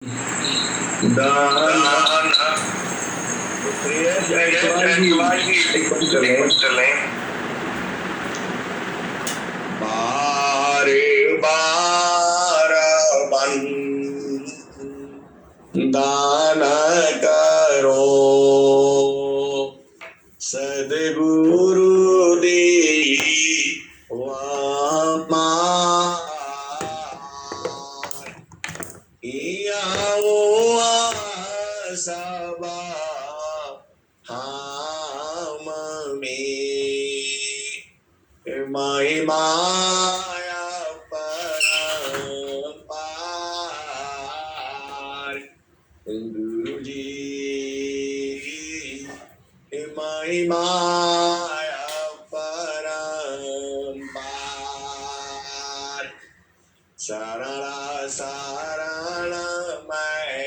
दान एक पंक्ति कर लें। बार बार मन दान करो सद्गुरु दे सबा हम में महिमाया परम्पार गुरु जी महिमाया परम्पार शरण शरण मैं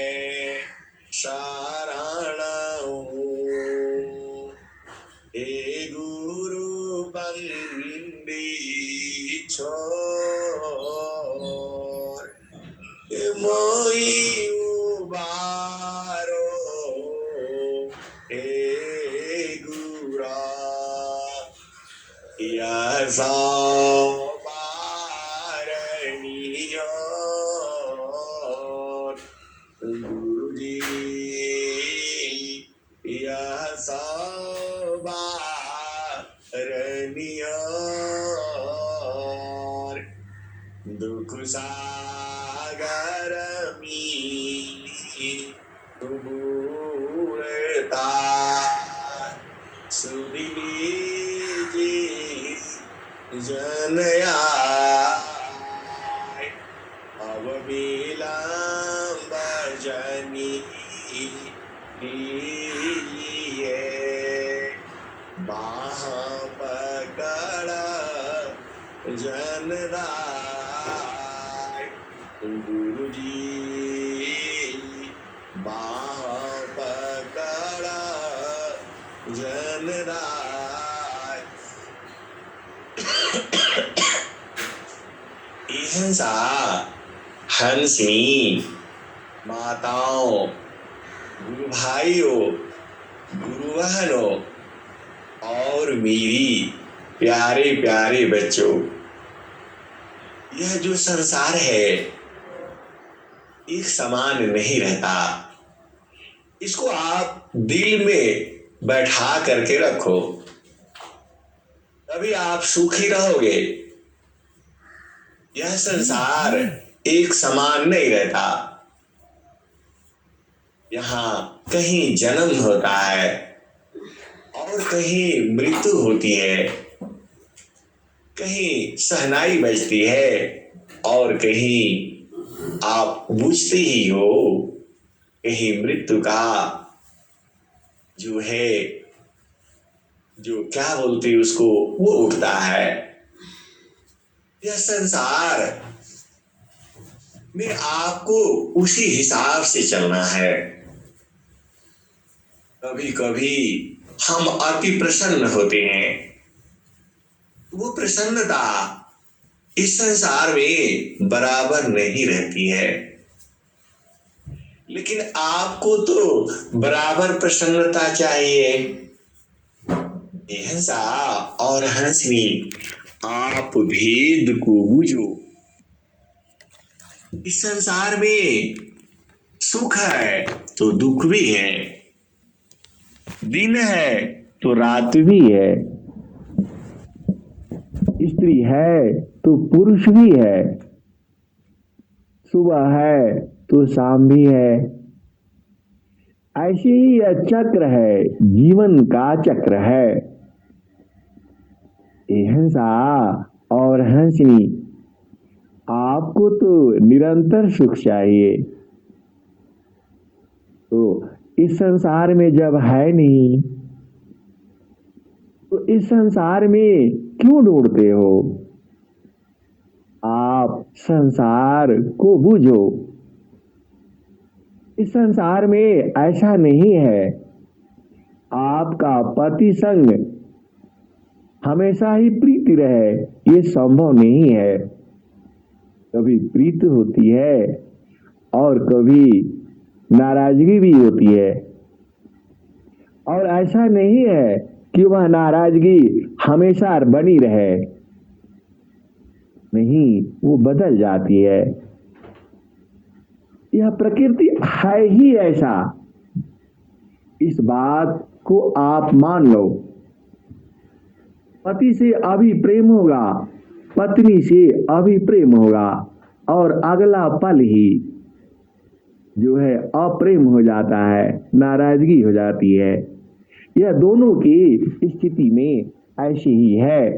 शरण हूँ हे गुरु बंदी छोर मोई उबारो हे गुरा यसा गुरु जी यह सवारनियर दुख सागर में डूबता सुनी जी जनया अब विलंब जनी बाह पकड़ जनराय गुरु जी बाह पकड़ जनराय ऐसा हंसनी माताओं गुरु भाइयों गुरु बहनों और मेरी प्यारे प्यारे बच्चों, यह जो संसार है एक समान नहीं रहता। इसको आप दिल में बैठा करके रखो, तभी आप सुखी रहोगे। यह संसार एक समान नहीं रहता। यहाँ कहीं जन्म होता है और कहीं मृत्यु होती है, कहीं सहनाई बजती है और कहीं आप बुझते ही हो, कहीं मृत्यु का जो है जो क्या बोलते उसको वो उठता है। यह संसार में आपको उसी हिसाब से चलना है। कभी कभी हम अति प्रसन्न होते हैं, वो प्रसन्नता इस संसार में बराबर नहीं रहती है, लेकिन आपको तो बराबर प्रसन्नता चाहिए। हंसा और हंसनी आप भेद को बूझो। इस संसार में सुख है तो दुख भी है, दिन है तो रात भी है, स्त्री है तो पुरुष भी है, सुबह है तो शाम भी है। ऐसे ही यह चक्र है, जीवन का चक्र है। हंसा और हंसनी आपको तो निरंतर सुख चाहिए, तो इस संसार में जब है नहीं तो इस संसार में क्यों ढूंढते हो? आप संसार को बूझो। इस संसार में ऐसा नहीं है आपका पति संग हमेशा ही प्रीति रहे, ये संभव नहीं है। कभी प्रीति होती है और कभी नाराजगी भी होती है। और ऐसा नहीं है कि वह नाराजगी हमेशा बनी रहे, नहीं, वो बदल जाती है। यह प्रकृति है ही ऐसा, इस बात को आप मान लो। पति से अभी प्रेम होगा, पत्नी से अभी प्रेम होगा, और अगला पल ही जो है अप्रेम हो जाता है, नाराजगी हो जाती है। यह दोनों की स्थिति में ऐसी ही है।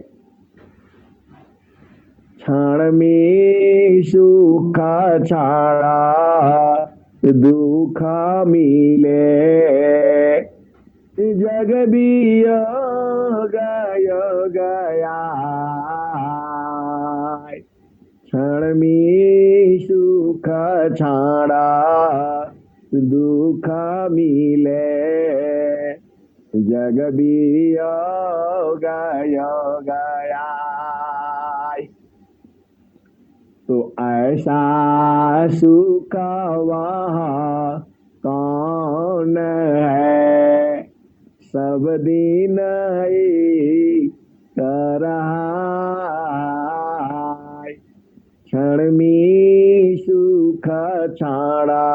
क्षण में सुख छाड़ा दुख मिले, जग भी गया। क्षण में सुख छाड़ा दुख मिले, जग भी गया। तो ऐसा सुख वहाँ कौन है, सब दिन क्षण में सुख छाड़ा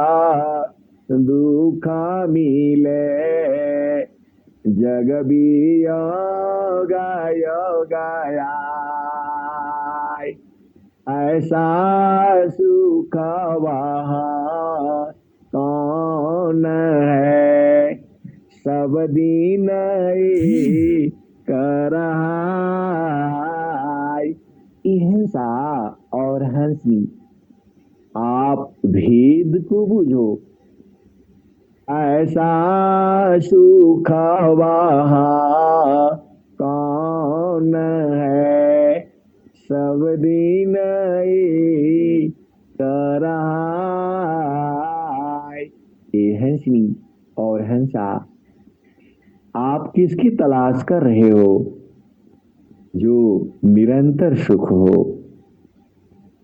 दुख मिले, जग भी गया। ऐसा सुख वहाँ कौन है, सब दिन हिंसा और हंसी, आप भेद को बुझो। ऐसा सुख वहाँ कौन है, सब दिन ये हंसी और हंसा, आप किसकी तलाश कर रहे हो? जो निरंतर सुख हो,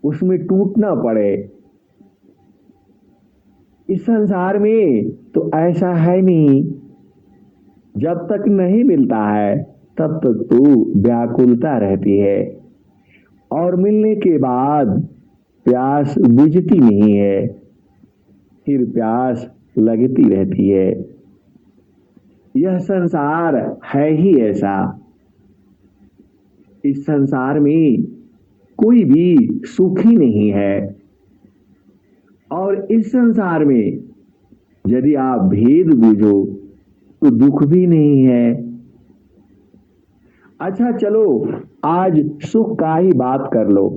उसमें टूट ना पड़े। इस संसार में तो ऐसा है नहीं, जब तक नहीं मिलता है तब तक तो व्याकुलता रहती है, और मिलने के बाद प्यास बुझती नहीं है, फिर प्यास लगती रहती है। यह संसार है ही ऐसा। इस संसार में कोई भी सुखी नहीं है, और इस संसार में यदि आप भेद बूझो तो दुख भी नहीं है। अच्छा चलो, आज सुख का ही बात कर लो।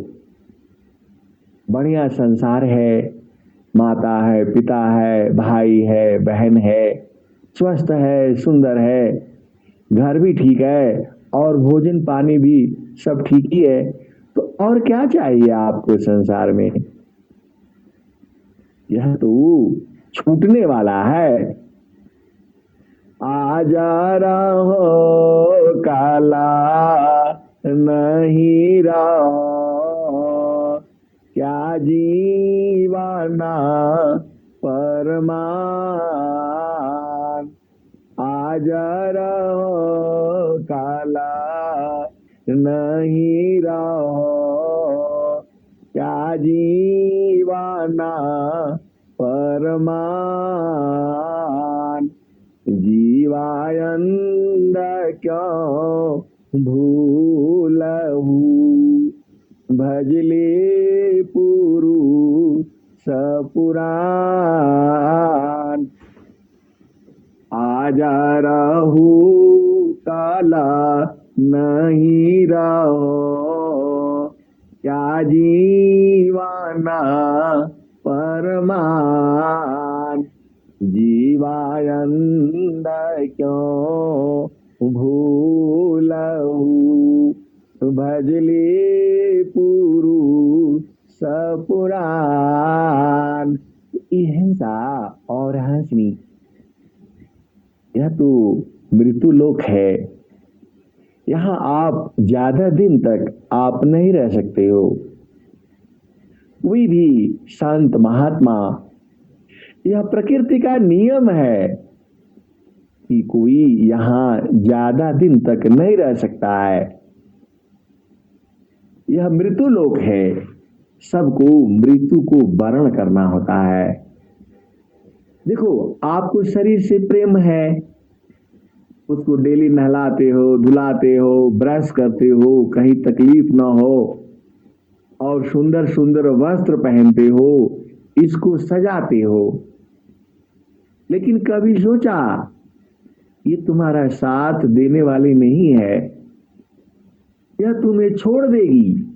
बढ़िया संसार है, माता है, पिता है, भाई है, बहन है, स्वस्थ है, सुंदर है, घर भी ठीक है, और भोजन पानी भी सब ठीक ही है। तो और क्या चाहिए आपको संसार में? यह तो छूटने वाला है। आजा रहो काला नहीं रहो, क्या जीवाना परमान। आजा रहो काला नहीं रहो, क्या जीवाना परमान। जीवायंद क्यों भूलहू, भजले पुरुष पुराण। आजा रहू काला नहीं रहो, क्या जीवाना परमान। जीवायंद क्यों भूलहू, भजले पुरुष पुराण। हिंसा और हंसनी, यह तो मृत्यु लोक है। यहाँ आप ज्यादा दिन तक नहीं रह सकते हो। कोई भी संत महात्मा यह प्रकृति का नियम है कि कोई यहां ज्यादा दिन तक नहीं रह सकता है। यह मृत्यु लोक है, सबको मृत्यु को वर्ण करना होता है। देखो, आपको शरीर से प्रेम है, उसको डेली नहलाते हो, धुलाते हो, ब्रश करते हो, कहीं तकलीफ ना हो, और सुंदर सुंदर वस्त्र पहनते हो, इसको सजाते हो। लेकिन कभी सोचा ये तुम्हारा साथ देने वाली नहीं है, यह तुम्हें छोड़ देगी।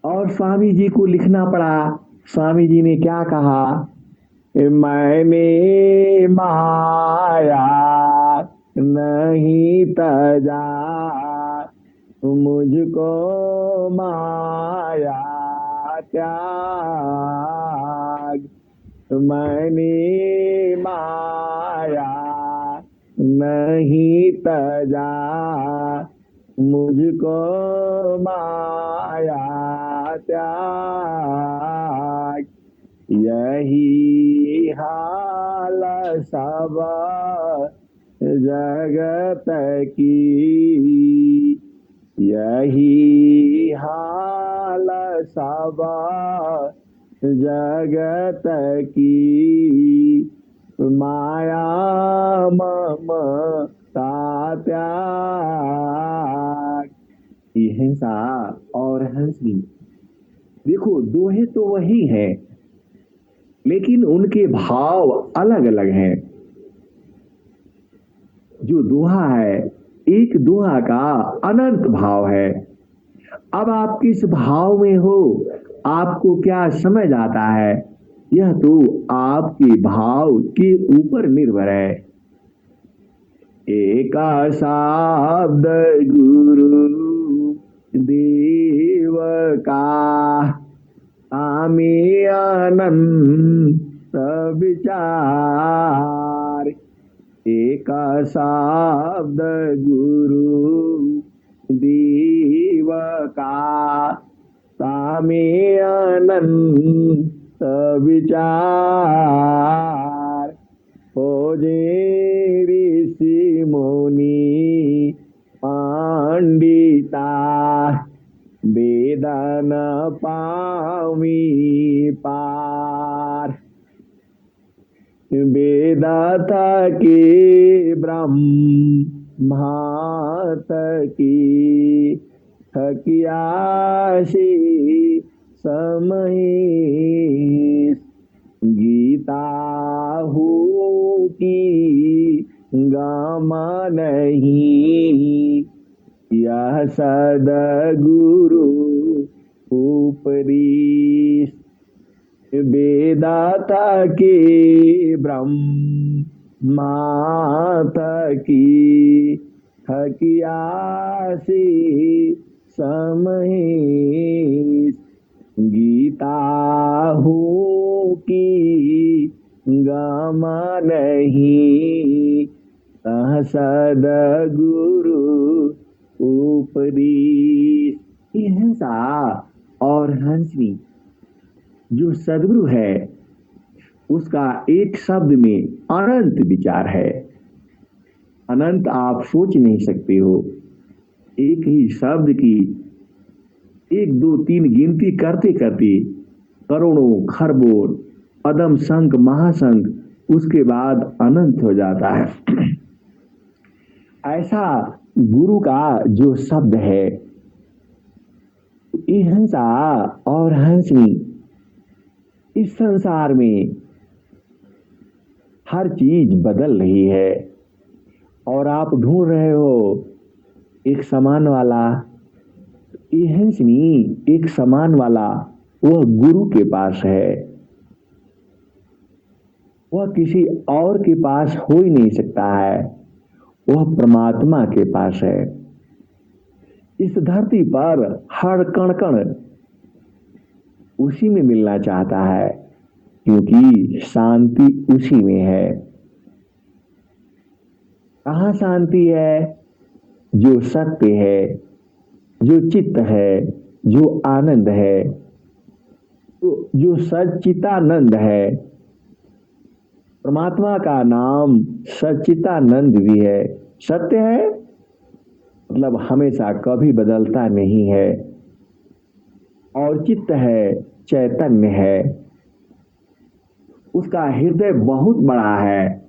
और स्वामी जी को लिखना पड़ा। स्वामी जी ने क्या कहा? मैंने माया नहीं तजा, मुझको माया त्याग। मैंने माया नहीं तजा, मुझको माया त्याग। यही हाल सब जगत की, यही हाल सब जगत की। माया ममता त्याग। हिंसा और हंसनी, देखो दोहे तो वही हैं, लेकिन उनके भाव अलग अलग हैं। जो दोहा है, एक दोहा का अनंत भाव है। अब आप किस भाव में हो, आपको क्या समझ आता है, यह तो आपके भाव के ऊपर निर्भर है। एक शब्द गुरु देव का, आमे अनंत विचार। एक शब्द गुरु देव का, सामे अनंत विचार। खोजे ऋषि मुनि पंडिता, वेदन पावी पार। वेदात के ब्रह्मात की, थकियासी समय। गीता हो की गामा नहीं, यह सदगुरु उपदेश। वेदाता के ब्रह्मात की, थकियासी समय। गीता हो की गामा नहीं, सदगुरु उपदेश। हिंसा और हंसनी, जो सदगुरु है उसका एक शब्द में अनंत विचार है। अनंत आप सोच नहीं सकते हो। एक ही शब्द की 1 2 3 गिनती करते करते करोड़ों खरबों अदम संख महासंख, उसके बाद अनंत हो जाता है। ऐसा गुरु का जो शब्द है, हिंसा और हंसनी, इस संसार में हर चीज बदल रही है और आप ढूंढ रहे हो एक समान वाला। ये हंसनी एक समान वाला वह गुरु के पास है, वह किसी और के पास हो ही नहीं सकता है, वह परमात्मा के पास है। इस धरती पर हर कण कण उसी में मिलना चाहता है, क्योंकि शांति उसी में है। कहाँ शांति है? जो सत्य है, जो चित्त है, जो आनंद है। तो जो सच्चिदानंद है, परमात्मा का नाम सच्चिदानंद भी है। सत्य है मतलब हमेशा कभी बदलता नहीं है, और चित्त है, चैतन्य है। उसका हृदय बहुत बड़ा है।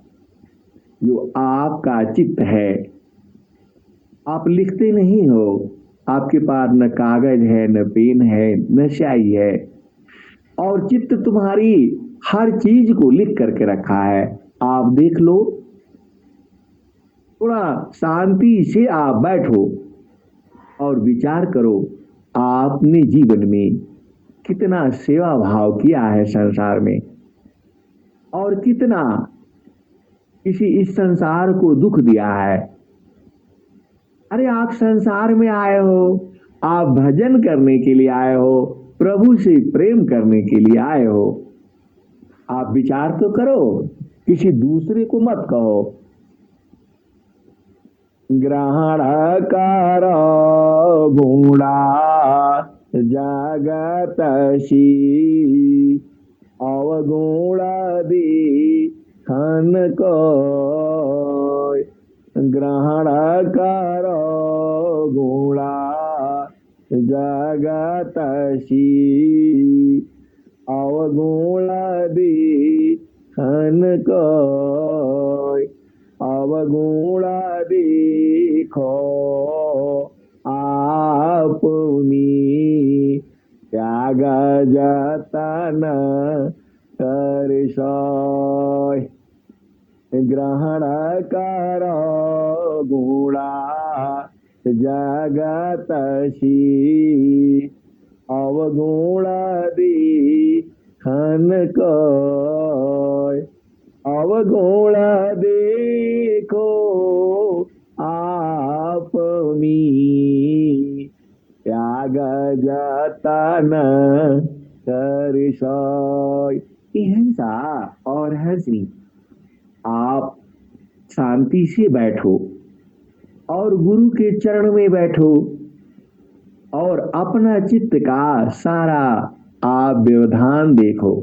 जो आपका चित्त है, आप लिखते नहीं हो, आपके पास न कागज है, न पेन है, न स्याही है, और चित्त तुम्हारी हर चीज को लिख करके रखा है। आप देख लो, थोड़ा शांति से आप बैठो और विचार करो, आपने जीवन में कितना सेवा भाव किया है संसार में, और कितना किसी इस संसार को दुख दिया है। अरे आप संसार में आए हो, आप भजन करने के लिए आए हो, प्रभु से प्रेम करने के लिए आए हो। आप विचार तो करो, किसी दूसरे को मत कहो। ग्रहण करो गुणा जगत सी, अवगुण दी खन को। ग्रहण करो गुणा जगत सी, अवगुण दी खन को। अवगुण देखो आपुनी, त्याग जतन करसोय। ग्रहण करो गुणा जगत सी, अवगुण देखन कोय। अवगुण देखो आपमी, त्याग जतन करसोय। हिंसा और हंसी, आप शांति से बैठो और गुरु के चरण में बैठो, और अपना चित्त का सारा आप व्यवधान देखो।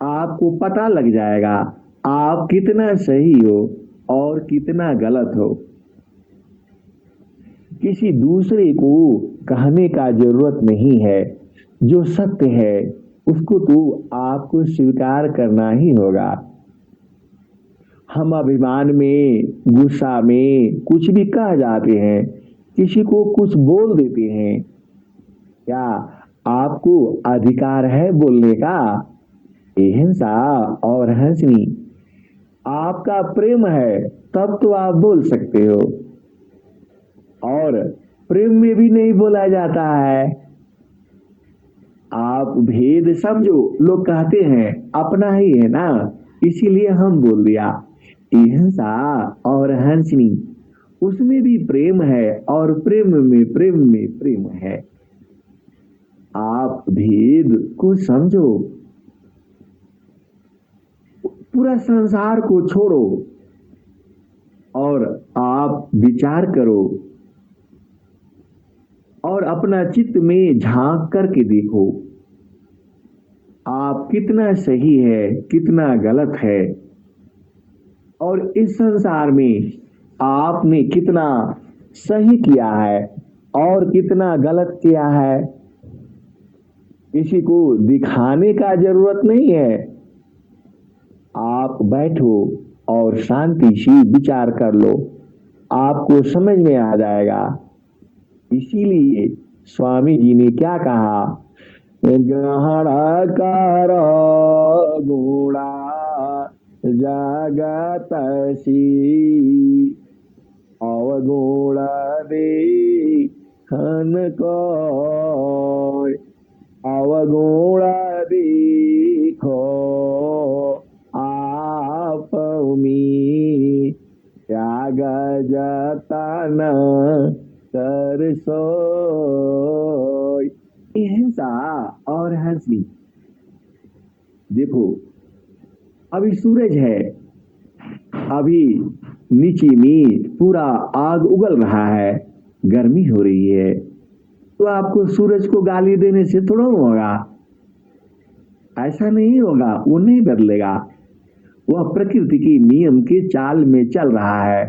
आपको पता लग जाएगा आप कितना सही हो और कितना गलत हो। किसी दूसरे को कहने का जरूरत नहीं है। जो सत्य है उसको तो आपको स्वीकार करना ही होगा। हम अभिमान में, गुस्सा में कुछ भी कह जाते हैं, किसी को कुछ बोल देते हैं। क्या आपको अधिकार है बोलने का? हिंसा और हंसनी, आपका प्रेम है तब तो आप बोल सकते हो, और प्रेम में भी नहीं बोला जाता है। आप भेद समझो, लोग कहते हैं अपना ही है ना, इसीलिए हम बोल दिया। हिंसा और हंसनी, उसमें भी प्रेम है, और प्रेम में प्रेम है। आप भेद को समझो, पूरा संसार को छोड़ो और आप विचार करो, और अपना चित्त में झांक करके देखो आप कितना सही है, कितना गलत है, और इस संसार में आपने कितना सही किया है और कितना गलत किया है। किसी को दिखाने का जरूरत नहीं है। आप बैठो और शांति से विचार कर लो, आपको समझ में आ जाएगा। इसीलिए स्वामी जी ने क्या कहा, ग्रहण करो गुणा जगत सी, अवगुण देखन कोय। अवगुण देखो आपमी, त्याग जतन करसोय। हिंसा और हंसी, देखो अभी सूरज है, अभी नीचे में पूरा आग उगल रहा है, गर्मी हो रही है, तो आपको सूरज को गाली देने से थोड़ा होगा। ऐसा नहीं होगा, वो नहीं बदलेगा। वह प्रकृति की नियम के चाल में चल रहा है,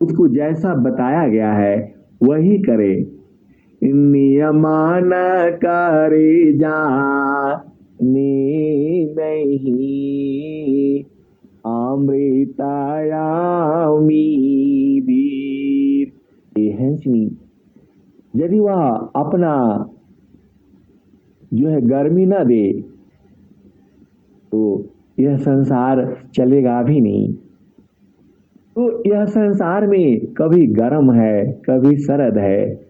उसको जैसा बताया गया है वही करे। नियमान करे जाने नहीं, अमृतायामी वीर। ये है सुनी, यदि वह अपना जो है गर्मी ना दे तो यह संसार चलेगा भी नहीं। तो यह संसार में कभी गर्म है, कभी सरद है।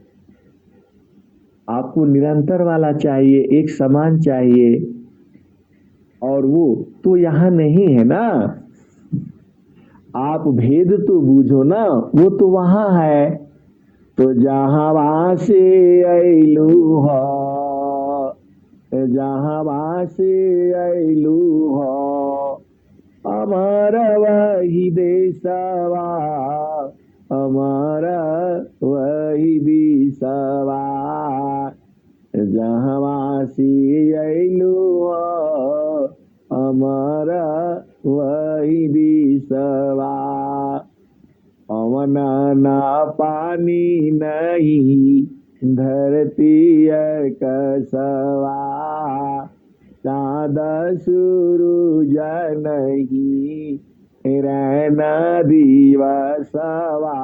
आपको निरंतर वाला चाहिए, एक समान चाहिए, और वो तो यहाँ नहीं है ना। आप भेद तो बूझो ना, वो तो वहाँ है। तो जहाँ वहाँ से अइलू हो, जहाँ वहाँ से अइलू हो, हमारा वही देशवा, हमारा वही देशवा। जहाँ से अइलू हो, हमारा वही देशवा। अवन ना पानी नहीं, धरती कसवा। चाँद सूरज नहीं, रहना दिवसवा।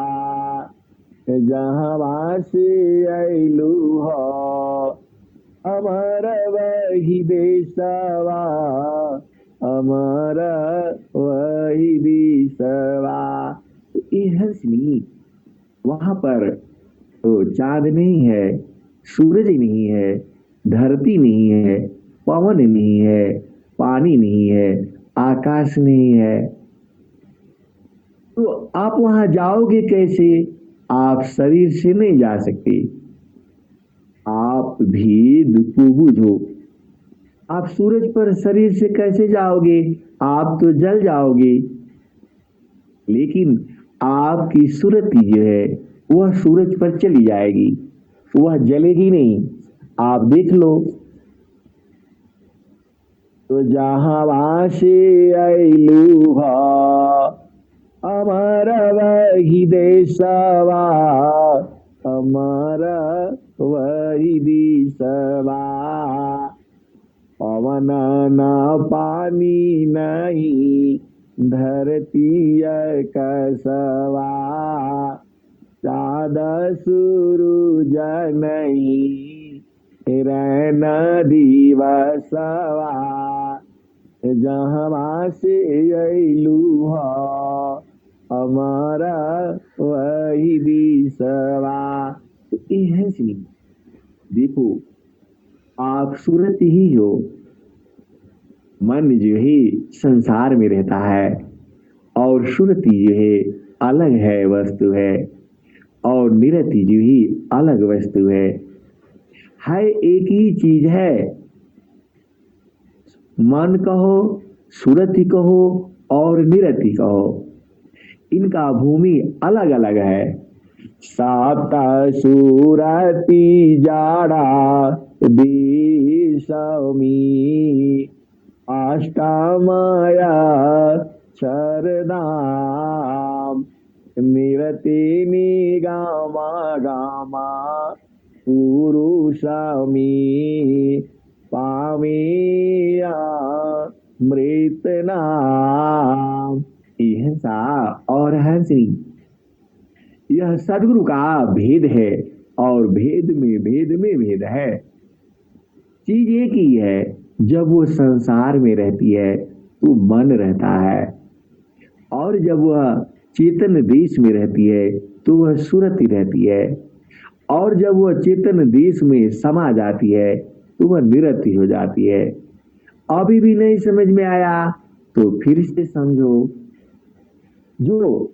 जहाँ से अइलू हो, हमारा वही देशवा, हमारा वही देशवा। हंसनी, वहां पर तो चांद नहीं है, सूरज नहीं है, धरती नहीं है, पवन नहीं है, पानी नहीं है, आकाश नहीं है। तो आप वहां जाओगे कैसे? आप शरीर से नहीं जा सकते। आप भेद को बूझो। आप सूरज पर शरीर से कैसे जाओगे? आप तो जल जाओगे। लेकिन आपकी सुरति जो है वह सूरज पर चली जाएगी, वह जलेगी नहीं। आप देख लो। तो जहाँ वहाँ से अइलू हो, हमारा वही देशवा, हमारा वही देशवा। पवन न पानी नहीं, धरती कसवा। चाँद सूरज नहीं, रहना दिवसवा। जहाँ से अइलू हो, हमारा वही दिशवा। यह सी देखो, आप सूरत ही हो। मन जो है संसार में रहता है, और सुरति जो है अलग है, वस्तु है। और निरति जो ही अलग वस्तु है एक ही चीज है। मन कहो, सुरति कहो और निरति कहो, इनका भूमि अलग अलग है। सात सुरति जाड़ा देशमी, अष्टमया क्षरधाम। निरति निगमा गामा पुरुषमी, पामिया मृत नाम। हिंसा और हंसनी, यह सदगुरु का भेद है। और भेद में भेद है। चीज एक ही है। जब वो संसार में रहती है तो मन रहता है, और जब वह चेतन देश में रहती है तो वह सुरति रहती है, और जब वह चेतन देश में समा जाती है तो वह निरति हो जाती है। अभी भी नहीं समझ में आया तो फिर से समझो। जो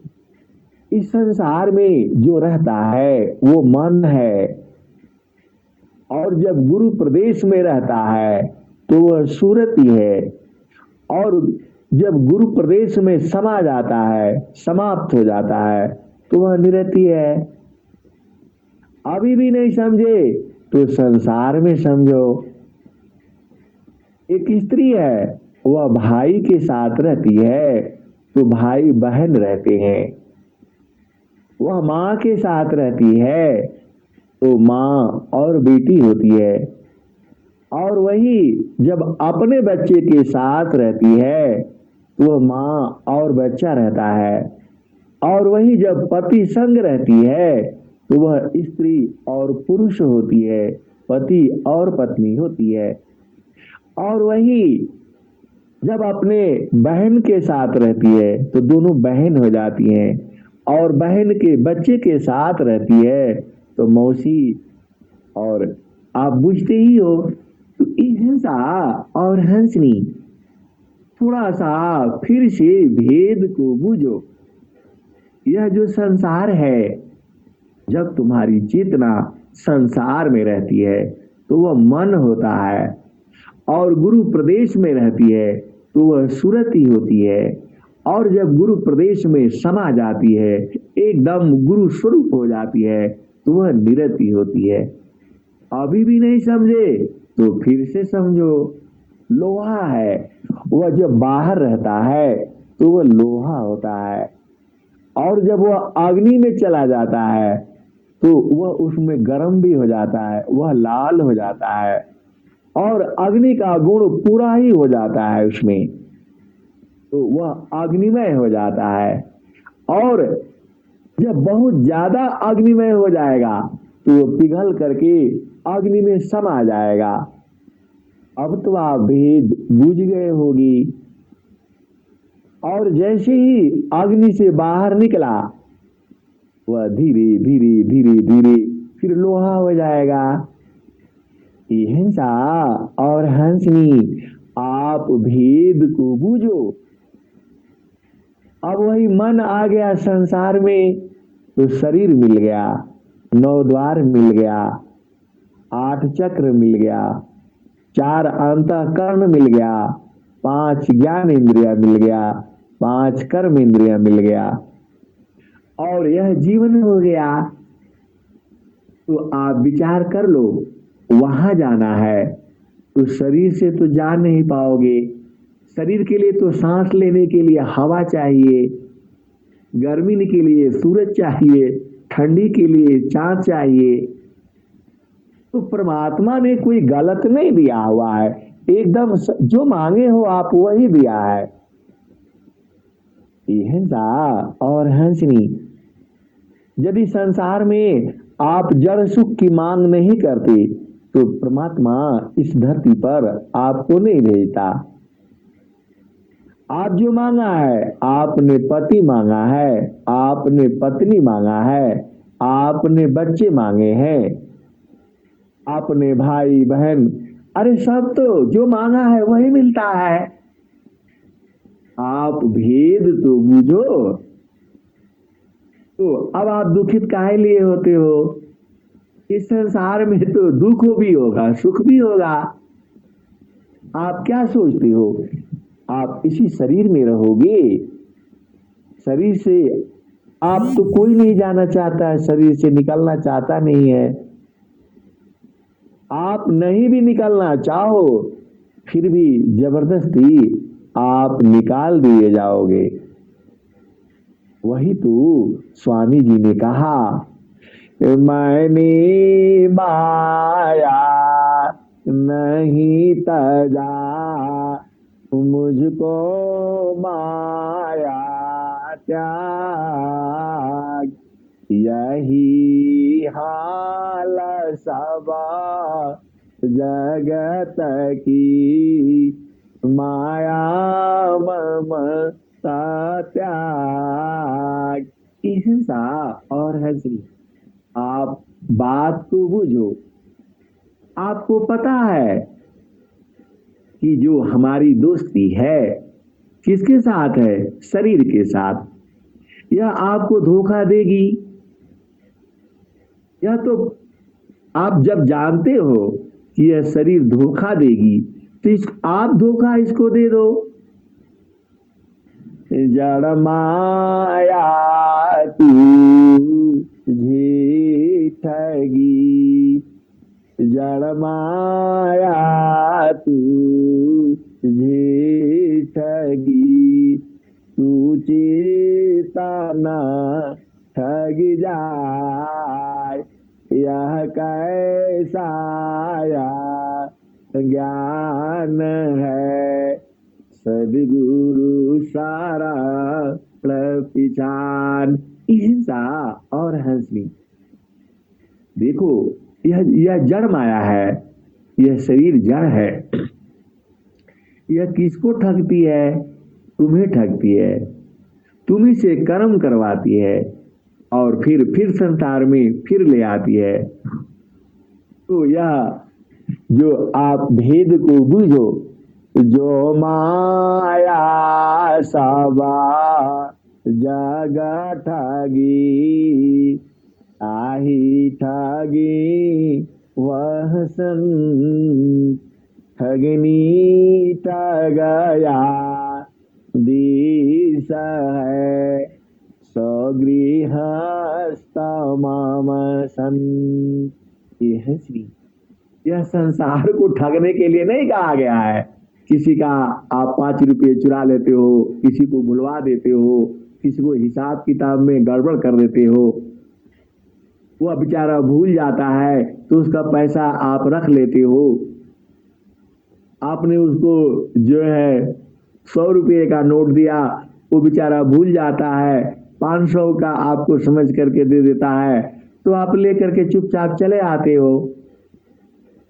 इस संसार में जो रहता है वो मन है, और जब गुरु प्रदेश में रहता है तो वह सुरति है, और जब गुरु प्रदेश में समा जाता है, समाप्त हो जाता है, तो वह निरति है। अभी भी नहीं समझे तो संसार में समझो। एक स्त्री है, वह भाई के साथ रहती है तो भाई बहन रहते हैं। वह माँ के साथ रहती है तो माँ और बेटी होती है। और वही जब अपने बच्चे के साथ रहती है तो वह माँ और बच्चा रहता है। और वही जब पति संग रहती है तो वह स्त्री और पुरुष होती है, पति और पत्नी होती है। और वही जब अपने बहन के साथ रहती है तो दोनों बहन हो जाती हैं। और बहन के बच्चे के साथ रहती है तो मौसी। और आप बुझते ही हो तो इस हिंसा और हंसनी, थोड़ा सा फिर से भेद को बूझो। यह जो संसार है, जब तुम्हारी चेतना संसार में रहती है तो वह मन होता है, और गुरु प्रदेश में रहती है तो वह सुरति होती है। और जब गुरु प्रदेश में समा जाती है, एकदम गुरु स्वरूप हो जाती है, तो वह निरति होती है। अभी भी नहीं समझे तो फिर से समझो। लोहा है, वह जब बाहर रहता है तो वह लोहा होता है। और जब वह अग्नि में चला जाता है तो वह उसमें गर्म भी हो जाता है, वह लाल हो जाता है। और अग्नि का गुण पूरा ही हो जाता है उसमें, तो वह अग्निमय हो जाता है। और जब बहुत ज्यादा अग्निमय हो जाएगा तो वो पिघल करके अग्नि में समा जाएगा। अब तो आप भेद बूझ गए होगी। और जैसे ही अग्नि से बाहर निकला, वह धीरे धीरे धीरे धीरे फिर लोहा हो जाएगा। हिंसा और हंसनी, आप भेद को बूझो। अब वही मन आ गया संसार में तो शरीर मिल गया, 9 द्वार मिल गया, 8 चक्र मिल गया, 4 अंतःकरण मिल गया, 5 ज्ञान इंद्रिया मिल गया, 5 कर्म इंद्रिया मिल गया, और यह जीवन हो गया। तो आप विचार कर लो, वहां जाना है तो शरीर से तो जा नहीं पाओगे। शरीर के लिए तो सांस लेने के लिए हवा चाहिए, गर्मी के लिए सूरज चाहिए, ठंडी के लिए चांद चाहिए। तो परमात्मा ने कोई गलत नहीं दिया हुआ है, एकदम जो मांगे हो आप वही दिया है। हिंसा और हंसनी, यदि संसार में आप जड़ सुख की मांग नहीं करते तो परमात्मा इस धरती पर आपको नहीं भेजता। आप जो मांगा है, आपने पति मांगा है, आपने पत्नी मांगा है, आपने बच्चे मांगे हैं, आपने भाई बहन, अरे सब तो जो मांगा है वही मिलता है। आप भेद तो बूझो। तो अब आप दुखित काहे लिए होते हो? इस संसार में तो दुख भी होगा, सुख भी होगा। आप क्या सोचते हो आप इसी शरीर में रहोगे? शरीर से आप तो कोई नहीं जाना चाहता है, शरीर से निकलना चाहता नहीं है। आप नहीं भी निकलना चाहो फिर भी जबरदस्ती आप निकाल दिए जाओगे। वही तो स्वामी जी ने कहा, मैंने माया नहीं तजा, मुझको माया त्याग, यही हाल सब जगत की, माया ममता त्याग। हिंसा और हंसी, आप बात को बुझो। आपको पता है कि जो हमारी दोस्ती है किसके साथ है? शरीर के साथ। यह आपको धोखा देगी। यह तो आप जब जानते हो कि यह शरीर धोखा देगी तो आप धोखा इसको दे दो। जड़ माया तू ठगी, जड़ माया तुझे ठगी, तू चेतना ठग जाए, यह कैसा ज्ञान है, सदगुरु सारा पिछान। हिंसा और हंसनी, देखो यह जड़ माया है, यह शरीर जड़ है, यह किसको ठगती है? तुम्हें ठगती है, तुम्ही से कर्म करवाती है और फिर संसार में फिर ले आती है। तो यह जो आप भेद को बूझो, जो माया सबा जगा ठगी, आही ठगी वह सन, ठगनी ठगया दिस है, स्वगृहस्थ मम सन। यह श्री, यह संसार को ठगने के लिए नहीं कहा गया है। किसी का आप 5 रुपये चुरा लेते हो, किसी को भुलवा देते हो, किसी को हिसाब किताब में गड़बड़ कर देते हो, वह बेचारा भूल जाता है तो उसका पैसा आप रख लेते हो। आपने उसको जो है 100 रुपये का नोट दिया, वो बेचारा भूल जाता है, 500 का आपको समझ करके दे देता है, तो आप लेकर के चुपचाप चले आते हो।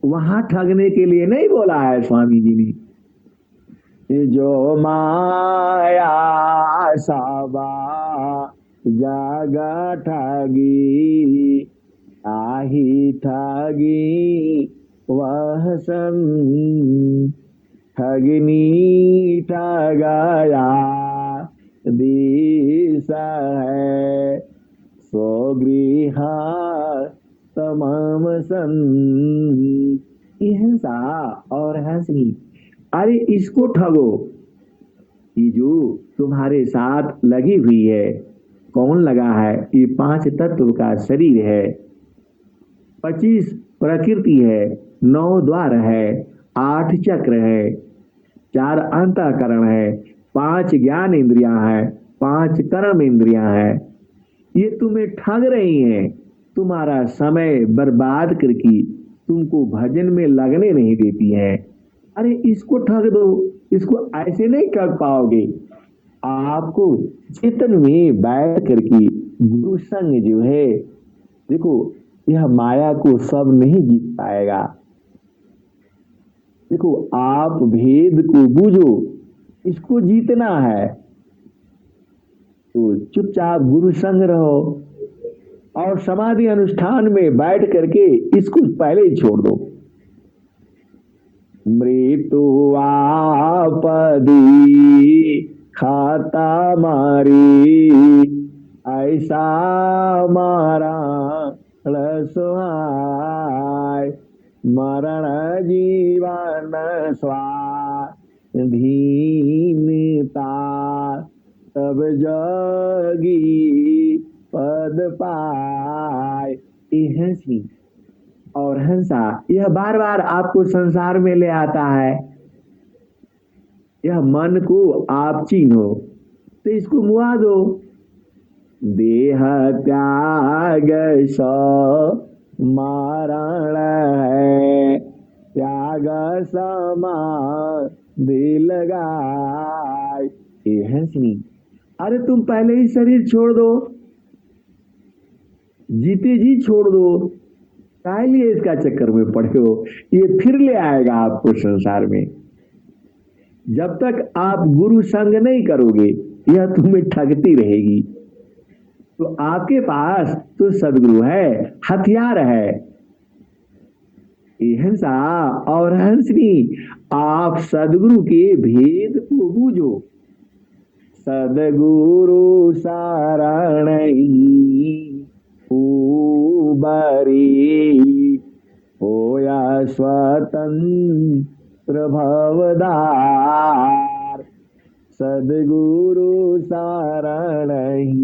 वहां ठगने के लिए नहीं बोला है स्वामी जी ने। जो माया सबा जागा ठगी, आही ठगी वह सन, ठगनी ठगया दिस है, स्वगृह तमाम सन। हिंसा और हंसनी, अरे इसको ठगो, ये जो तुम्हारे साथ लगी हुई है, कौन लगा है? ये 5 तत्व का शरीर है, 25 प्रकृति है, 9 द्वार है, 8 चक्र है, 4 अंतःकरण है, 5 ज्ञान इंद्रियां है, 5 कर्म इंद्रियां है। ये तुम्हें ठग रही हैं, तुम्हारा समय बर्बाद करके तुमको भजन में लगने नहीं देती हैं। अरे इसको ठग दो, इसको ऐसे नहीं ठग पाओगे। आपको चेतन में बैठ करके गुरु संग जो है, देखो यह माया को सब नहीं जीत पाएगा। देखो आप भेद को बूझो, इसको जीतना है तो चुपचाप गुरु संग रहो और समाधि अनुष्ठान में बैठ करके इसको पहले ही छोड़ दो। मृत्यु आपदी खाता मारी, ऐसा मारा सुहाय, मरण जीवन स्वाधीनता, तब जोगी पद पाए। हंसी और हंसा यह बार बार आपको संसार में ले आता है। यह मन को आप चीन्हो तो इसको मुआ दो। देह त्याग सो मारण है, त्याग समाधि लगाए। हंसनी, अरे तुम पहले ही शरीर छोड़ दो, जीते जी छोड़ दो, काहे लिए इसका चक्कर में पड़े हो? ये फिर ले आएगा आपको संसार में। जब तक आप गुरु संग नहीं करोगे यह तुम्हें ठगती रहेगी। तो आपके पास तो सदगुरु है, हथियार है। हिंसा और हंसनी, आप सदगुरु के भेद को बूझो। सदगुरु शरणई उबरी, होया स्वतंत्र भवदार। सदगुरु शरणई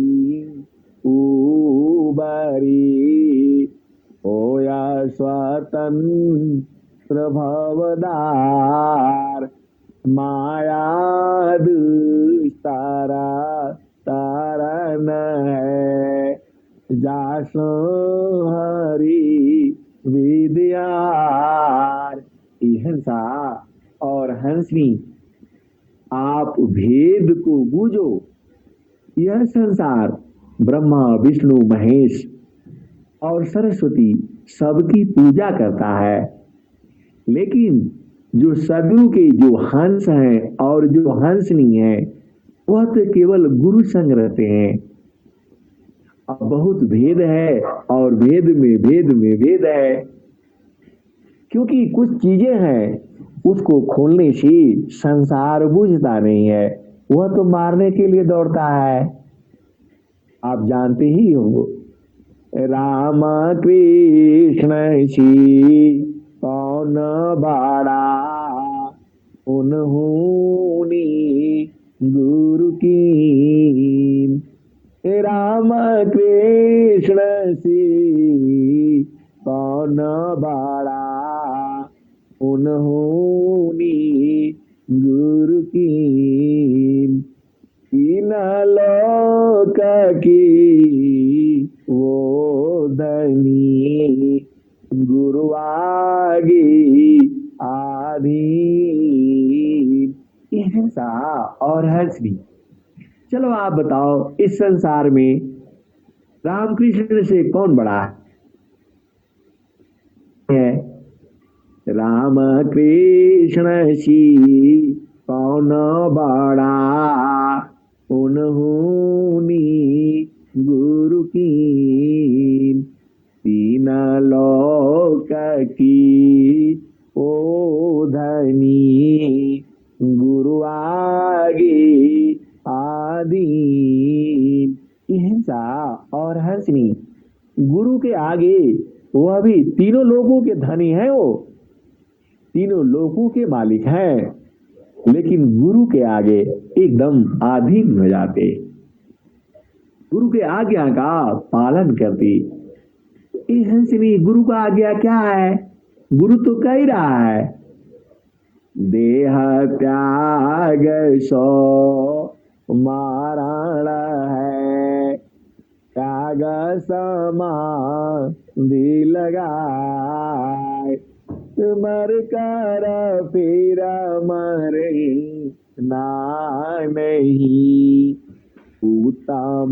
उबरी, होया स्वतंत्र भवदार, माया दुस्तारा तारण है, जासो हरि विद्यार। हंसा और हंसनी, आप भेद को बूझो। यह संसार ब्रह्मा विष्णु महेश और सरस्वती सबकी पूजा करता है, लेकिन जो सदगुरु के जो हंस हैं और जो हंसनी है वह तो केवल गुरु संग रहते हैं। अब बहुत भेद है और भेद में भेद है, क्योंकि कुछ चीजें हैं उसको खोलने से संसार बुझता नहीं है, वह तो मारने के लिए दौड़ता है। आप जानते ही हो, राम कृष्ण सी कौन बड़ा, उन्होंने गुरु की। राम कृष्ण सी कौन बड़ा, उन्होंने गुरु की। तीन लोक की वो धनी, गुरु आगे आधी। हंसा और हंसनी। चलो आप बताओ, इस संसार में रामकृष्ण से कौन बड़ा है? राम कृष्ण सी कौन बड़ा, उन्होंने गुरु की। तीन लोक की ओ धनी, गुरु आगे आदि। हिंसा और हंसनी, गुरु के आगे वह भी तीनों लोगों के धनी हैं, वो तीनों लोगों के मालिक हैं, लेकिन गुरु के आगे एकदम अधीन हो जाते, गुरु के आज्ञा का पालन करती। हंसनी, गुरु का आज्ञा क्या है? गुरु तो कह ही रहा है, देह त्याग सो मारण है, त्याग समाधि लगाए, मर कर फिर मरे ना नहीं, उत्तम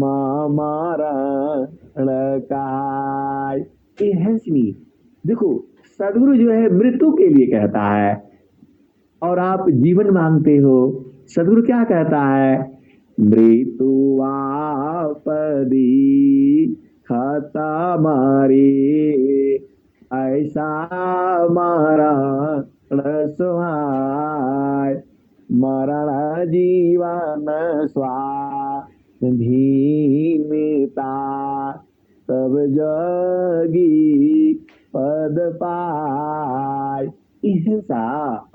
मारण काय। हंसनी, देखो सदगुरु जो है मृत्यु के लिए कहता है, और आप जीवन मांगते हो। सदगुरु क्या कहता है? मृत्यु आपदी खता मारे, ऐसा मरण सुहाय, मरण जीवन स्वाधीनता, तब जगी पद पाय। हिंसा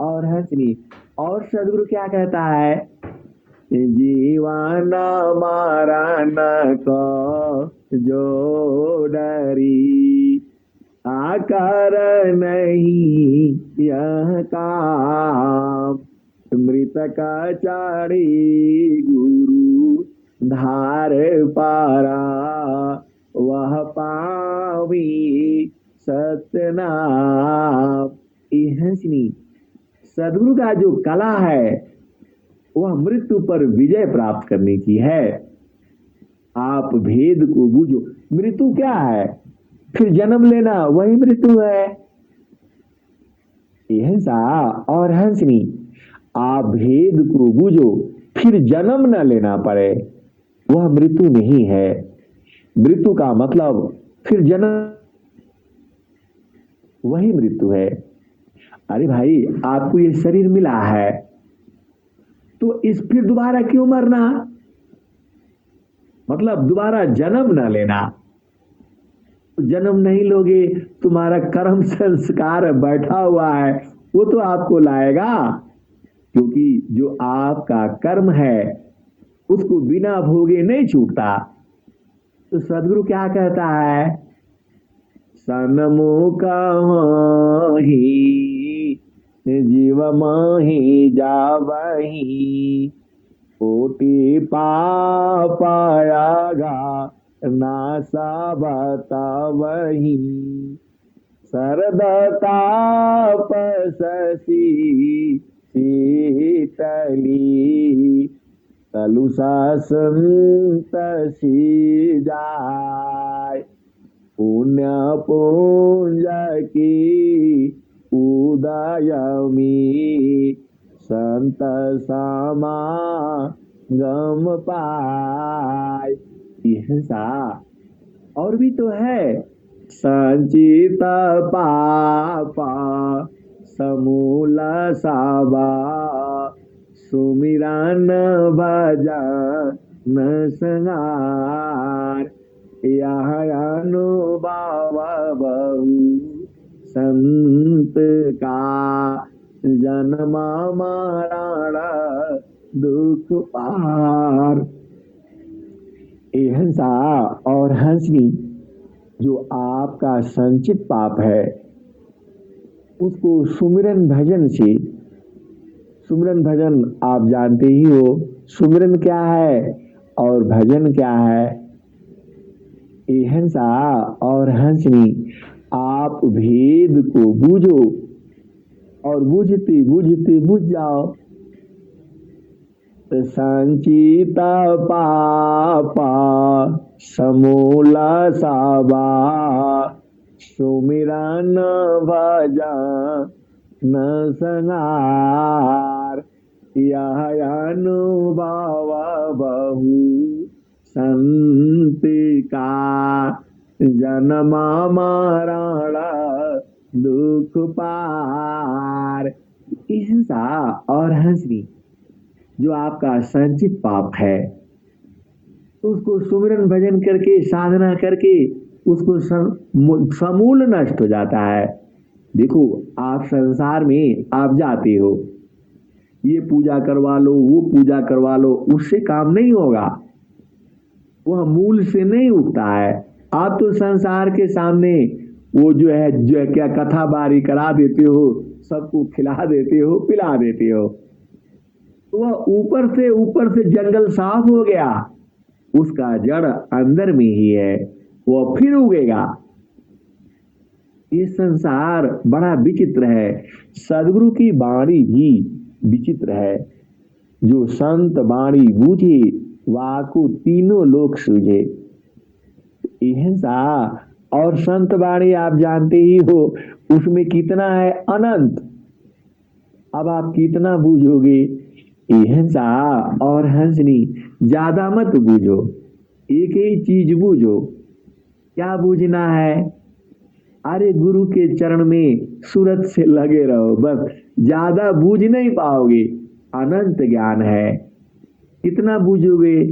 और हंसनी। और सदगुरु क्या कहता है? जीवन मरण को जो डरी, आकर नहीं यह काम, मृतक चाड़ी गुरु धार पारा, वह पावी सतनाम। हंसनी, सदगुरु का जो कला है वह मृत्यु पर विजय प्राप्त करने की है। आप भेद को बूझो। मृत्यु क्या है? फिर जन्म लेना, वही मृत्यु है। हंसा और हंसनी, आप भेद को बूझो, फिर जन्म न लेना पड़े, वह मृत्यु नहीं है। मृत्यु का मतलब फिर जन्म, वही मृत्यु है। अरे भाई, आपको ये शरीर मिला है तो इस फिर दोबारा क्यों मरना? मतलब दोबारा जन्म ना लेना। जन्म नहीं लोगे, तुम्हारा कर्म संस्कार बैठा हुआ है, वो तो आपको लाएगा, क्योंकि जो आपका कर्म है उसको बिना भोगे नहीं छूटता। तो सदगुरु क्या कहता है? सनमुख ही जीव माही जावही, कोटि पापायागा नासा बतावही, सरदतापसि शीतली, कलुषा संतसी जाय, पुण्य पुंज की उदयमी, संत समागम पाय। ऐसा और भी तो है, संचित पापा समूल सावा, सुमिरन भजन संहार, यह अनुभव बहु संत का, जन्म मरण दुख पार। हंसा और हंसनी, जो आपका संचित पाप है उसको सुमिरन भजन से, सुमिरन भजन आप जानते ही हो, सुमिरन क्या है और भजन क्या है। हंसा और हंसनी, आप भेद को बूझो और बूझते बूझते बुझ जाओ। संचित पापा समूल सावा, सुमिरन भजन संहार, यह अनुभव बहु संत का, जन्म मरण दुख पार। हिंसा और हंसनी, जो आपका संचित पाप है उसको सुमिरन भजन करके, साधना करके उसको समूल नष्ट हो जाता है। देखो, आप संसार में आप जाते हो, ये पूजा करवा लो, वो पूजा करवा लो, उससे काम नहीं होगा, वह मूल से नहीं उठता है। आप तो संसार के सामने वो जो है क्या कथा बारी करा देते हो, सबको खिला देते हो, पिला देते हो, वह ऊपर से जंगल साफ हो गया, उसका जड़ अंदर में ही है, वह फिर उगेगा। ये संसार बड़ा विचित्र है। सदगुरु की वाणी भी विचित्र है। जो संत वाणी बूझे, वाकु तीनों लोक सूझे। ऐसा और संत वाणी आप जानते ही हो, उसमें कितना है, अनंत। अब आप कितना बूझोगे। हंसा और हंसनी, ज्यादा मत बूझो, एक ही चीज बूझो। क्या बूझना है? अरे गुरु के चरण में सूरत से लगे रहो, बस। ज्यादा बूझ नहीं पाओगे, अनंत ज्ञान है। कितना बूझोगे?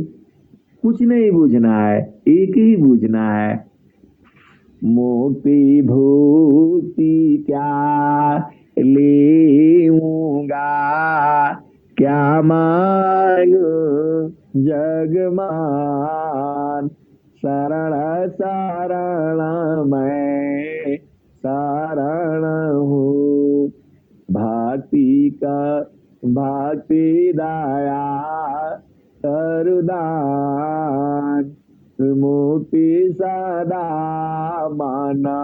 कुछ नहीं बूझना है, एक ही बूझना है। मोक्ति भूति क्या लेऊंगा, क्या मांगू जगमान, शरण शरण मैं शरण हूँ, भक्ति का भक्ति दया करुदान, मुक्ति सदा माना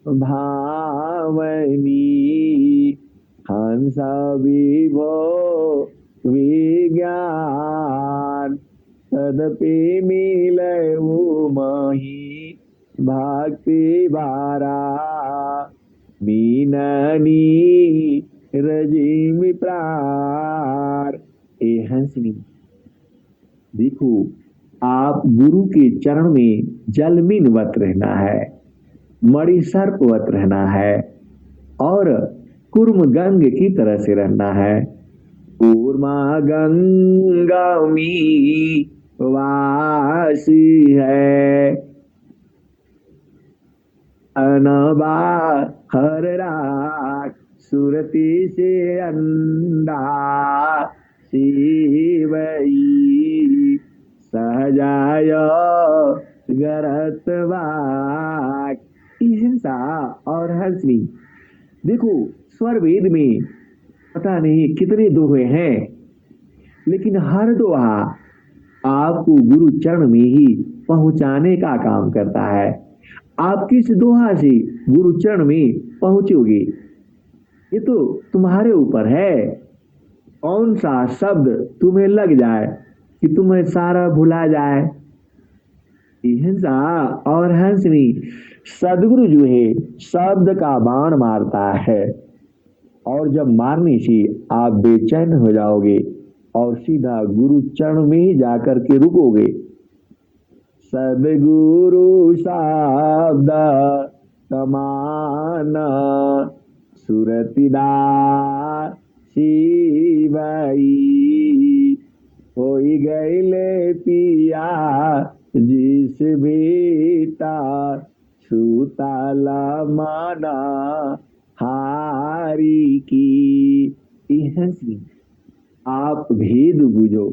भावनी, हंस विभो विज्ञान, तदपि मिले मही भक्ति बारा, मीननी रजिमी प्रार। ए हंसनी, देखो, आप गुरु के चरण में जलमीनवत रहना है, मणि सर्पवत रहना है और कुर्म गंग की तरह से रहना है। कूर्मा गंगामी वासी है, अनबा हर रात सुरती से अंडा शिवई, सहजाय गरत वाक। हिंसा और हंसनी। देखो, स्वर वेद में पता नहीं कितने दोहे हैं, लेकिन हर दोहा आपको गुरु चरण में ही पहुंचाने का काम करता है। आप किस दोहा से गुरु चरण में पहुंचोगे, ये तो तुम्हारे ऊपर है। कौन सा शब्द तुम्हें लग जाए कि तुम्हें सारा भुला जाए। हिंसा और हंसनी, सदगुरु जो है शब्द का बाण मारता है, और जब मारने से आप बेचैन हो जाओगे और सीधा गुरु चरण में ही जाकर के रुकोगे। सदगुरु शब्द समान सुरतिदा शिवई, होई गईले पिया जिस बेटा सुताला माना हारी की। हंसी, आप भेद बुझो।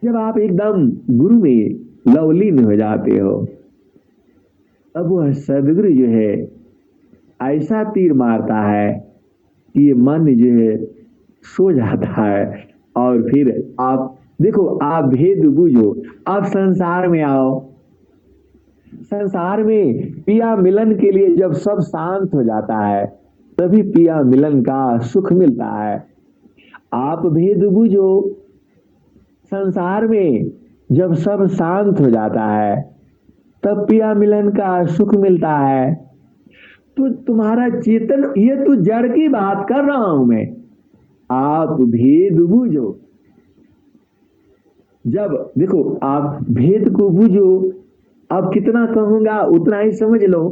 जब आप एकदम गुरु में लवलीन हो जाते हो, तब वह सदगुरु जो है ऐसा तीर मारता है कि ये मन जो है सो जाता है। और फिर आप देखो, आप भेद बुझो, आप संसार में आओ। संसार में पिया मिलन के लिए जब सब शांत हो जाता है, तभी पिया मिलन का सुख मिलता है। आप भेद बुझो, संसार में जब सब शांत हो जाता है, तब पिया मिलन का सुख मिलता है। तो तुम्हारा चेतन, ये तो जड़ की बात कर रहा हूं मैं। आप भेद बुझो। जब देखो, आप भेद को बुझो, अब कितना कहूंगा उतना ही समझ लो।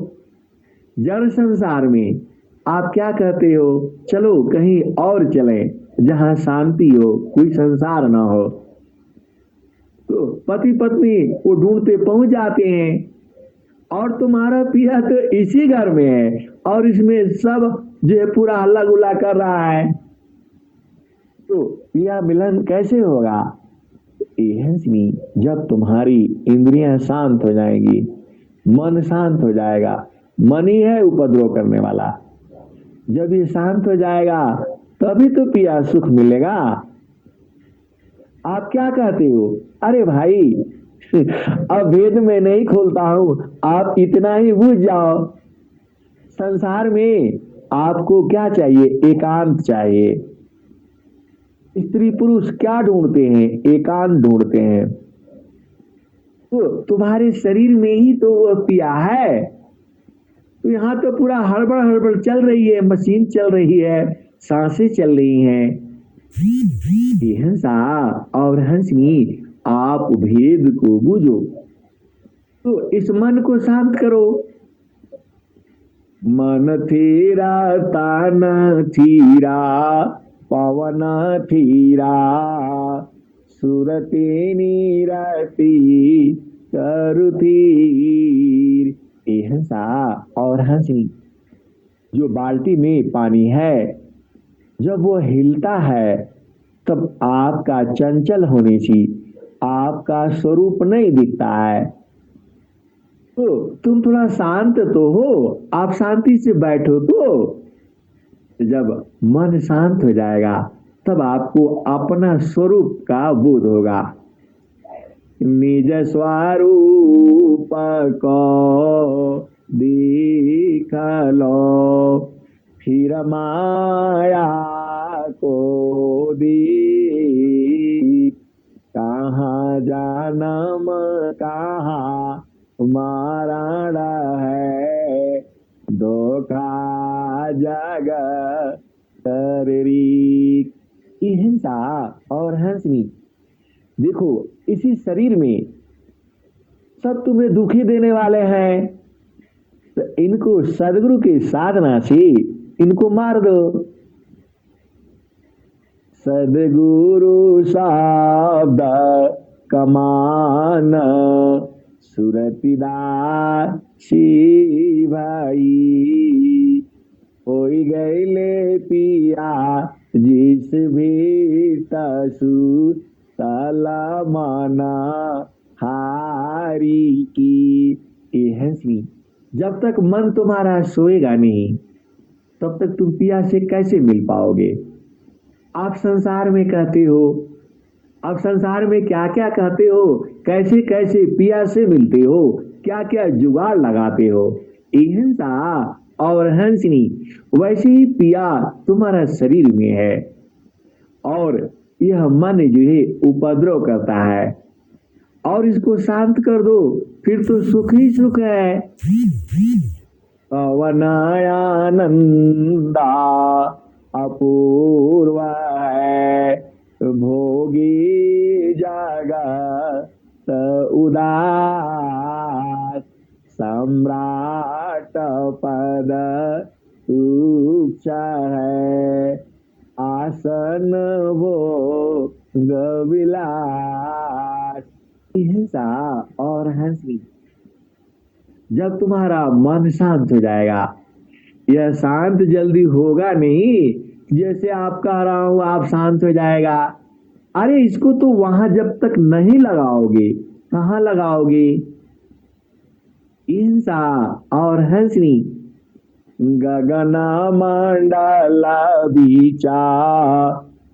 जड़ संसार में आप क्या कहते हो, चलो कहीं और चलें जहां शांति हो, कोई संसार ना हो। तो पति पत्नी वो ढूंढते पहुंच जाते हैं, और तुम्हारा पिया तो इसी घर में है, और इसमें सब जो है पूरा हल्ला गुल्ला कर रहा है। तो पिया मिलन कैसे होगा। हंसनी, जब तुम्हारी इंद्रियां शांत हो जाएंगी, मन शांत हो जाएगा। मन ही है उपद्रव करने वाला। जब ये शांत हो जाएगा, तभी तो पिया सुख मिलेगा। आप क्या कहते हो, अरे भाई अब भेद में नहीं खोलता हूं, आप इतना ही बुझ जाओ। संसार में आपको क्या चाहिए, एकांत चाहिए। स्त्री पुरुष क्या ढूंढते हैं, एकांत ढूंढते हैं। तो तुम्हारे शरीर में ही तो वह पिया है। तो यहाँ तो पूरा हड़बड़ हड़बड़ चल रही है, मशीन चल रही है, सांसें चल रही हैं। हिंसा और हंसनी, आप भेद को बुझो। तो इस मन को शांत करो। मन थीरा तान थीरा पवन थीरा, सुरती नीरती चरुथीर। हिंसा और हंसनी, जो बाल्टी में पानी है, जब वो हिलता है, तब आपका चंचल होने से आपका स्वरूप नहीं दिखता है। तो तुम थोड़ा शांत तो हो, आप शांति से बैठो। तो जब मन शांत हो जाएगा, तब आपको अपना स्वरूप का बोध होगा। निज स्वरूप को देख लो, फिर माया को दी। कहाँ जन्म कहाँ मरण है, धोखा जग शरीर। हिंसा और हंसनी, देखो इसी शरीर में सब तुम्हें दुखी देने वाले हैं, तो इनको सदगुरु की साधना से इनको मार दो। सदगुरु शब्द कमान सुरतिदा शिवाई, होई गईले पिया जिस भी तसु तलमाना हारी की। हंसनी, जब तक मन तुम्हारा सोएगा नहीं तब तक तुम पिया से कैसे मिल पाओगे। आप संसार में कहते हो, आप संसार में क्या क्या कहते हो, कैसे कैसे पिया से मिलते हो, क्या क्या जुगाड़ लगाते हो। हिंसा और हंसनी, वैसे ही पिया तुम्हारा शरीर में है और यह मन जो है उपद्रव करता है, और इसको शांत कर दो फिर तो सुख ही सुख है। पवनायानंदा अपूर्व है, भोगी जगत उदास, सम्राट पद तुच्छ है, आसन भोग विलास। हिंसा और हंसी, जब तुम्हारा मन शांत हो जाएगा, यह शांत जल्दी होगा नहीं, जैसे आप कह रहा हूं आप शांत हो जाएगा। अरे इसको तो वहां जब तक नहीं लगाओगे कहां लगाओगे। हिंसा और हंसनी, गगन मंडल बीचा,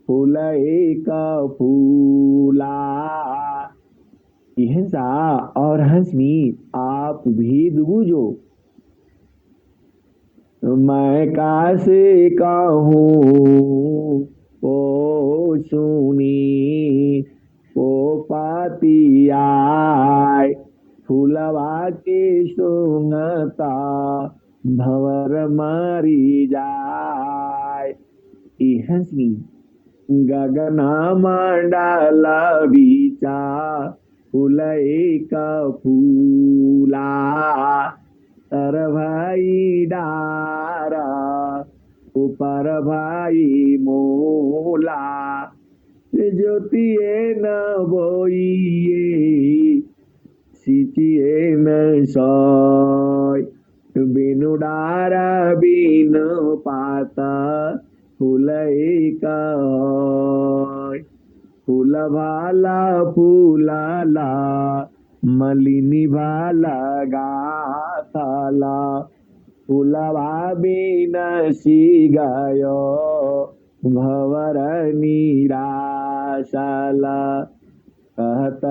फूल एक फूला। हिंसा और हंसनी आप भेद बूझो। मैं कासे कहूँ ओ सुनी ओ पातिया, फूलवा के सुंगता भंवर मारी जाय। हंसनी, गगना मंडल बीचा, फूल एक फूला, तर भाई डारा ऊपर भाई मोला, ज्योतिए न बोइए सिचिए न सोय, बिनु डारा बिनु पाता फूल एक होय। फूल भाला फूलाला, मलिनी भाला गाथाला, फूलवा बिनसी गयो भंवर निराशाला। कहत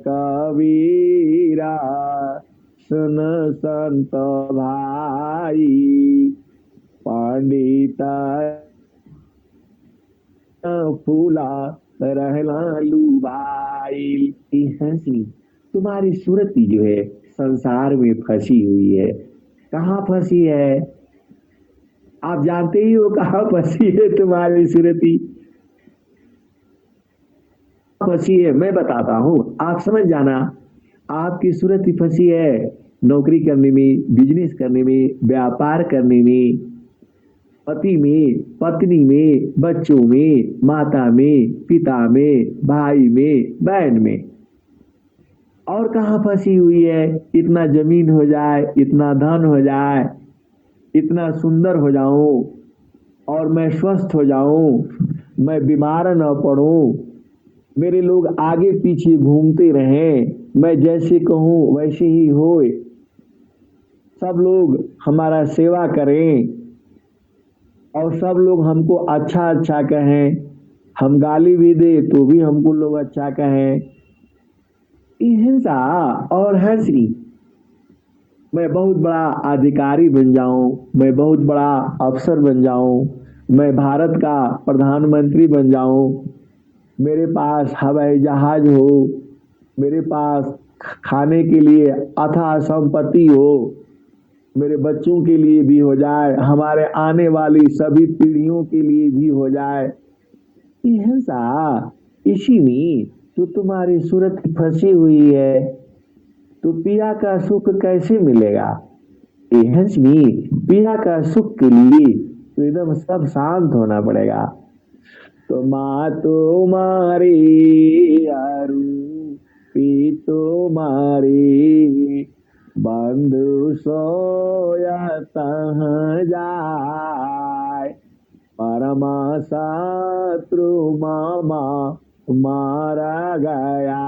कबीरा सुन संत भाई, पंडित फूला रहला लुभाई। हंसी, तुम्हारी सूरती जो है संसार में फंसी हुई है। कहाँ फंसी है आप जानते ही हो, कहाँ फंसी है तुम्हारी सूरती। फंसी है मैं बताता हूँ, आप समझ जाना। आपकी सूरती फंसी है नौकरी करने में, बिजनेस करने में, व्यापार करने में, पति में, पत्नी में, बच्चों में, माता में, पिता में, भाई में, बहन में। और कहाँ फंसी हुई है। इतना जमीन हो जाए, इतना धन हो जाए, इतना सुंदर हो जाऊं और मैं स्वस्थ हो जाऊं, मैं बीमार न पड़ूं, मेरे लोग आगे पीछे घूमते रहें, मैं जैसे कहूं वैसे ही होए, सब लोग हमारा सेवा करें और सब लोग हमको अच्छा अच्छा कहें, हम गाली भी दे तो भी हमको लोग अच्छा कहें। हिंसा और हंसी, मैं बहुत बड़ा अधिकारी बन जाऊं, मैं बहुत बड़ा अफसर बन जाऊं, मैं भारत का प्रधानमंत्री बन जाऊं, मेरे पास हवाई जहाज हो, मेरे पास खाने के लिए अथाह संपत्ति हो, मेरे बच्चों के लिए भी हो जाए, हमारे आने वाली सभी पीढ़ियों के लिए भी हो जाए। हिंसा, इसी में तो तुम्हारी सूरत फंसी हुई है। तो पिया का सुख कैसे मिलेगा। हंसनी, पिया का सुख के लिए तो एकदम सब शांत होना पड़ेगा। तो माँ तुम्हारी अरु पी तुम्हारी, बंधु सोया तहाँ जाय, परमा शत्रु मामा मारा गया,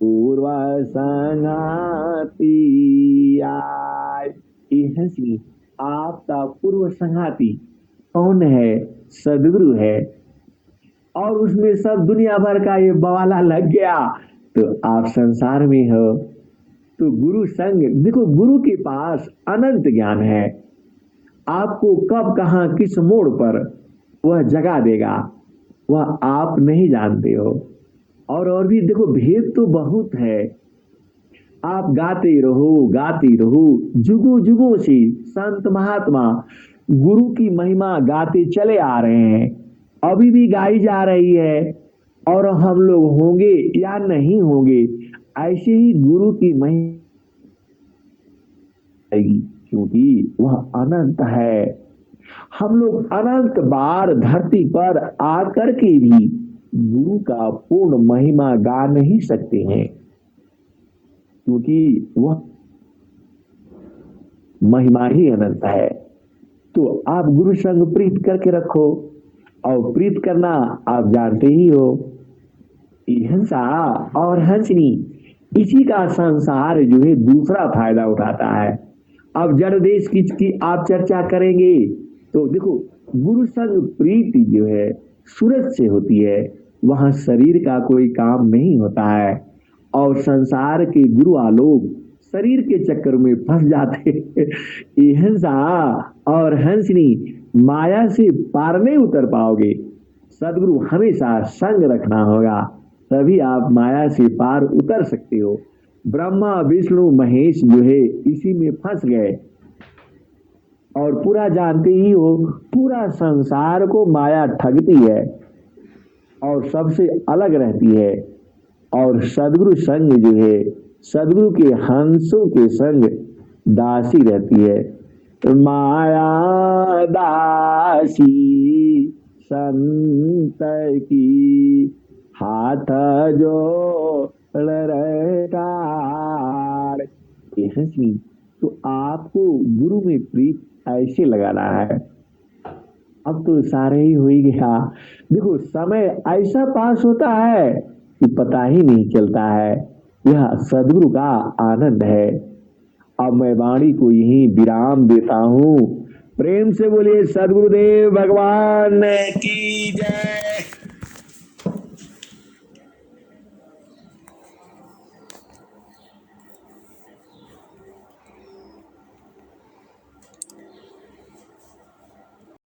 पूर्व संगतिया। ये हंसी आपका पूर्व संगाती कौन है? सदगुरु है। और उसमें सब दुनिया भर का ये बवाला लग गया तो आप संसार में हो। तो गुरु संग देखो, गुरु के पास अनंत ज्ञान है। आपको कब कहां किस मोड़ पर वह जगा देगा वह आप नहीं जानते हो। और भी देखो, भेद तो बहुत है। आप गाते रहो जुगों जुगों से संत महात्मा गुरु की महिमा गाते चले आ रहे हैं, अभी भी गाई जा रही है। और हम लोग होंगे या नहीं होंगे, ऐसे ही गुरु की महिमा आएगी, क्योंकि वह अनंत है। हम लोग अनंत बार धरती पर आकर के भी गुरु का पूर्ण महिमा गा नहीं सकते हैं, क्योंकि वह महिमा ही अनंत है। तो आप गुरु संग प्रीत करके रखो, और प्रीत करना आप जानते ही हो। हंसा और हंसनी, इसी का संसार जो है दूसरा फायदा उठाता है। अब जड़ देश की आप चर्चा करेंगे तो देखो, गुरु संग प्रीति जो है सूरज से होती है, वहां शरीर का कोई काम नहीं होता है। और संसार के गुरु आलोक शरीर के चक्कर में फंस जाते। ये हंसा और हंसनी माया से पार नहीं उतर पाओगे। सदगुरु हमेशा संग रखना होगा, तभी आप माया से पार उतर सकते हो। ब्रह्मा विष्णु महेश जो है इसी में फंस गए। और पूरा जानते ही हो, पूरा संसार को माया ठगती है और सबसे अलग रहती है। और सदगुरु संग जो है, सदगुरु के हंसों के संग दासी रहती है। माया दासी संत की, हाथ जोड़ रटार। हंसी तो आपको गुरु में प्रीत ऐसे लगाना है। अब तो सारे ही हो ही गया। देखो, समय ऐसा पास होता है कि पता ही नहीं चलता है। यह सदगुरु का आनंद है। अब मैं वाणी को यही विराम देता हूं। प्रेम से बोलिए सदगुरुदेव भगवान की जय।